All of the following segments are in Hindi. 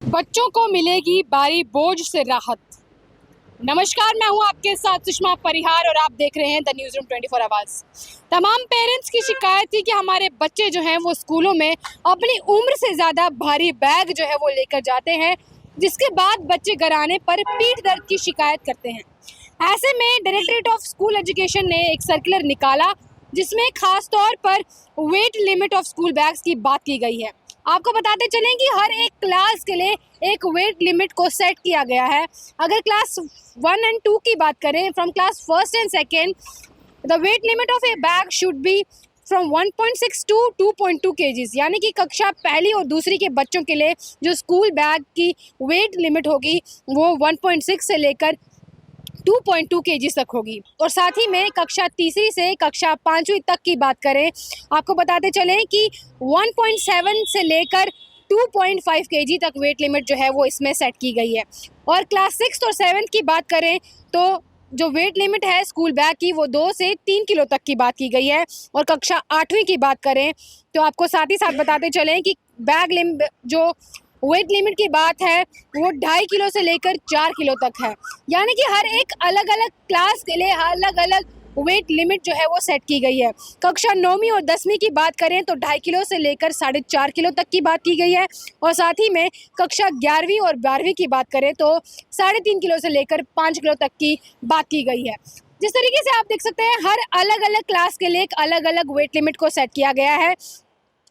बच्चों को मिलेगी भारी बोझ से राहत। नमस्कार, मैं हूं आपके साथ सुषमा परिहार और आप देख रहे हैं द न्यूज़ रूम 24 आवर्स। तमाम पेरेंट्स की शिकायत थी कि हमारे बच्चे जो हैं वो स्कूलों में अपनी उम्र से ज़्यादा भारी बैग जो है वो लेकर जाते हैं, जिसके बाद बच्चे घर आने पर पीठ दर्द की शिकायत करते हैं। ऐसे में डायरेक्टरेट ऑफ स्कूल एजुकेशन ने एक सर्कुलर निकाला, जिसमें खास तौर पर wait limit of school bags की बात की गई है। आपको बताते चलें कि हर एक क्लास के लिए एक वेट लिमिट को सेट किया गया है। अगर क्लास 1 और 2 की बात करें, from class first and second, the weight limit of a bag should be from 1.6 to 2.2 kgs, यानी कि कक्षा पहली और दूसरी के बच्चों के लिए जो स्कूल बैग की वेट लिमिट होगी वो 1.6 से लेकर 2.2 kg तक होगी। और साथ ही में कक्षा तीसरी से कक्षा 5वीं तक की बात करें, आपको बताते चलें कि 1.7 से लेकर 2.5 kg तक वेट लिमिट जो है वो इसमें सेट की गई है। और क्लास 6 और 7 की बात करें तो जो वेट लिमिट है स्कूल बैग की वो 2 से 3 किलो तक की बात की गई है। और कक्षा 8वीं की बात करें तो आपको साथ ही साथ बताते चलें कि बैग जो वेट लिमिट की बात है वो 2.5 किलो से लेकर 4 किलो तक है, यानी कि हर एक अलग अलग क्लास के लिए अलग अलग वेट लिमिट जो है वो सेट की गई है। कक्षा 9वीं और 10वीं की बात करें तो 2.5 किलो से लेकर 4.5 किलो तक की बात की गई है। और साथ ही में कक्षा 11वीं और 12वीं की बात करें तो 3.5 किलो से लेकर 5 किलो तक की बात की गई है। जिस तरीके से आप देख सकते हैं, हर अलग अलग क्लास के लिए एक अलग अलग वेट लिमिट को सेट किया गया है।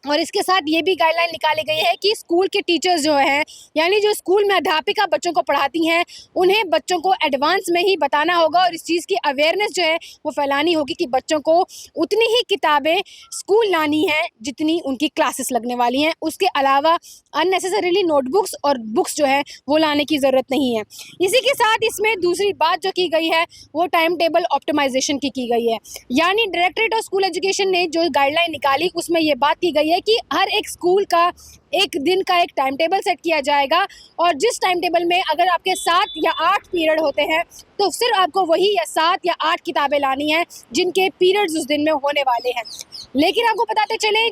और इसके साथ ये भी गाइडलाइन निकाली गई है कि स्कूल के टीचर्स जो हैं, यानी जो स्कूल में अध्यापिका बच्चों को पढ़ाती हैं, उन्हें बच्चों को एडवांस में ही बताना होगा और इस चीज़ की अवेयरनेस जो है वो फैलानी होगी कि बच्चों को उतनी ही किताबें स्कूल लानी है जितनी उनकी क्लासेस लगने वाली हैं। उसके अलावा अननेसेसरीली नोटबुक्स और बुक्स जो है वो लाने की ज़रूरत नहीं है। इसी के साथ इसमें दूसरी बात जो की गई है वो टाइम टेबल ऑप्टिमाइजेशन की गई है, यानी डायरेक्टरेट ऑफ स्कूल एजुकेशन ने जो गाइडलाइन निकाली उसमें ये बात की गई है कि हर एक स्कूल का एक दिन का एक टाइम टेबल सेट किया जाएगा और जिस टाइम टेबल में अगर आपके 7 या 8 पीरियड होते हैं तो सिर्फ आपको वही या 7 या 8 किताबें लानी हैं जिनके पीरियड्स उस दिन में होने वाले हैं। लेकिन आपको बताते चले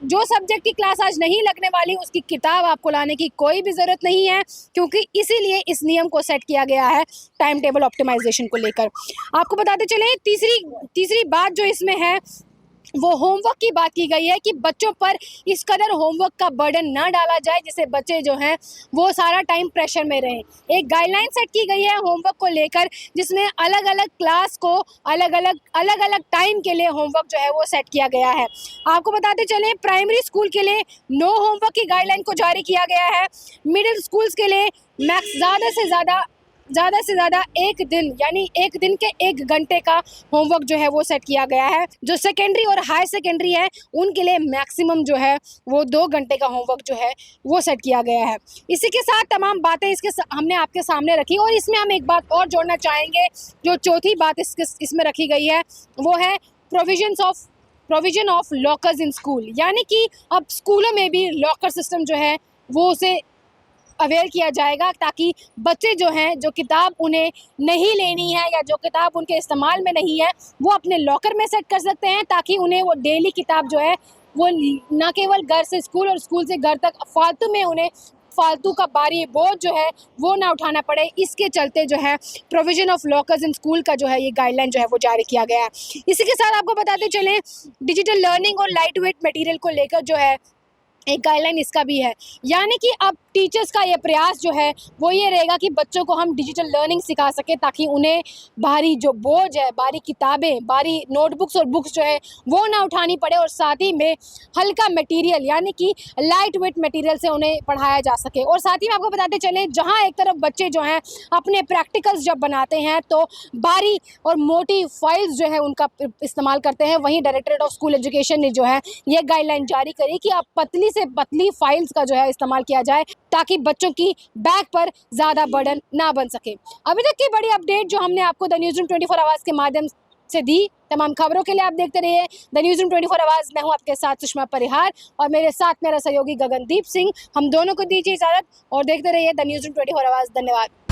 जो सब्जेक्ट की क्लास आज नहीं लगने वाली उसकी किताब आपको लाने की कोई भी ज़रूरत नहीं है, क्योंकि इसीलिए इस नियम को सेट किया गया है टाइम टेबल ऑप्टिमाइजेशन को लेकर। आपको बताते चले तीसरी बात जो इसमें है वो होमवर्क की बात की गई है कि बच्चों पर इस कदर होमवर्क का बर्डन ना डाला जाए जिससे बच्चे जो हैं वो सारा टाइम प्रेशर में रहें। एक गाइडलाइन सेट की गई है होमवर्क को लेकर, जिसमें अलग अलग क्लास को अलग अलग टाइम के लिए होमवर्क जो है वो सेट किया गया है। आपको बताते चलें, प्राइमरी स्कूल के लिए नो होमवर्क की गाइडलाइन को जारी किया गया है। मिडिल स्कूल्स के लिए मैक्स ज़्यादा से ज़्यादा एक दिन, यानी एक दिन के 1 घंटे का होमवर्क जो है वो सेट किया गया है। जो सेकेंडरी और हायर सेकेंडरी है उनके लिए मैक्सिमम जो है वो 2 घंटे का होमवर्क जो है वो सेट किया गया है। इसी के साथ तमाम बातें हमने आपके सामने रखी और इसमें हम एक बात और जोड़ना चाहेंगे। जो चौथी बात इसमें रखी गई है वो है provision of lockers in school, यानी कि अब स्कूलों में भी लॉकर सिस्टम जो है वो उसे अवेयर किया जाएगा ताकि बच्चे जो हैं जो किताब उन्हें नहीं लेनी है या जो किताब उनके इस्तेमाल में नहीं है वो अपने लॉकर में सेट कर सकते हैं, ताकि उन्हें वो डेली किताब जो है वो न केवल घर से स्कूल और स्कूल से घर तक फालतू का भारी बोझ जो है वो ना उठाना पड़े। इसके चलते जो है provision of lockers in school का जो है ये गाइडलाइन जो है वो जारी किया गया है। इसी के साथ आपको बताते चलें, डिजिटल लर्निंग और लाइट वेट मटीरियल को लेकर जो है एक गाइडलाइन इसका भी है, यानी कि अब टीचर्स का ये प्रयास जो है वो ये रहेगा कि बच्चों को हम डिजिटल लर्निंग सिखा सके ताकि उन्हें भारी जो बोझ है, भारी किताबें, भारी नोटबुक्स और बुक्स जो है वो ना उठानी पड़े और साथ ही में हल्का मटेरियल यानी कि लाइट वेट मटेरियल से उन्हें पढ़ाया जा सके। और साथ ही में आपको बताते चलें, जहाँ एक तरफ बच्चे जो हैं अपने प्रैक्टिकल्स जब बनाते हैं तो भारी और मोटी फाइल्स जो है उनका इस्तेमाल करते हैं, वहीं डायरेक्टरेट ऑफ स्कूल एजुकेशन ने जो है ये गाइडलाइन जारी करी कि आप पतली से पतली फाइल्स का जो है इस्तेमाल किया जाए ताकि बच्चों की बैग पर ज़्यादा बर्डन ना बन सके। अभी तक की बड़ी अपडेट जो हमने आपको द न्यूज़ रूम 24 आवर्स के माध्यम से दी। तमाम खबरों के लिए आप देखते रहिए द न्यूज़ रूम 24 आवर्स। मैं हूं आपके साथ सुषमा परिहार और मेरे साथ मेरा सहयोगी गगनदीप सिंह। हम दोनों को दीजिए इजाज़त और देखते रहिए द न्यूज़ रूम 24 आवर्स। धन्यवाद।